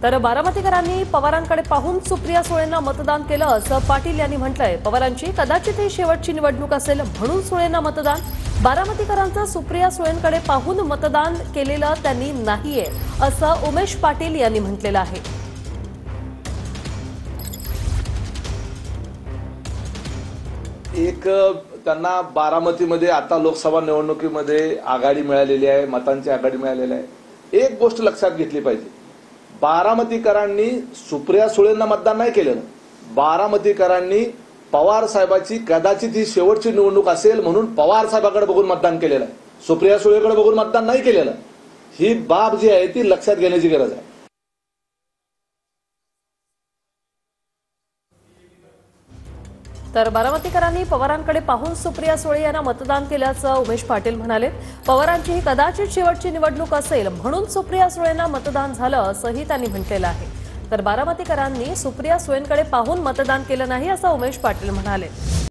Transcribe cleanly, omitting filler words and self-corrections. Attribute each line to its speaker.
Speaker 1: तर बारामतीकरांनी पवारांकडे पाहून सुप्रिया सुळेंना मतदान केलं असं पाटील यांनी म्हटलंय। पवारांची कदाचित ही शेवटची निवडणूक असेल म्हणून सुळेंना मतदान। बारामतीकरांचं सुप्रिया सुळेंकडे पाहून मतदान केलेलं त्यांनी नाहीये असं उमेश पाटील यांनी म्हटलेलं आहे।
Speaker 2: एक त्यांना बारामतीमध्ये आता लोकसभा निवडणुकीमध्ये आघाडी मिळालेली आहे, मतांची आघाडी मिळालेली आहे। एक गोष्ट लक्षात घेतली पाहिजे, बारामतीकरांनी सुप्रिया सुळेंना मतदान नाही केलं। बारामतीकरांनी पवार साहेबांची कदाचित ही शेवटची निवडणूक असेल म्हणून पवार साहेबांकडे बघून मतदान केलेलं आहे, सुप्रिया सुळेकडे बघून मतदान नाही केलेलं। ही बाब जी आहे ती लक्षात घेण्याची गरज आहे।
Speaker 1: तर बारामतीकरांनी पवारांकडे पाहून सुप्रिया सुळे यांना मतदान केल्याचं उमेश पाटील म्हणाले। पवारांची ही कदाचित शेवटची निवडणूक असेल म्हणून सुप्रिया सुळेंना मतदान झालं असंही त्यांनी म्हटलेलं आहे। तर बारामतीकरांनी सुप्रिया सुळेंकडे पाहून मतदान केलं नाही असं उमेश पाटील म्हणाले।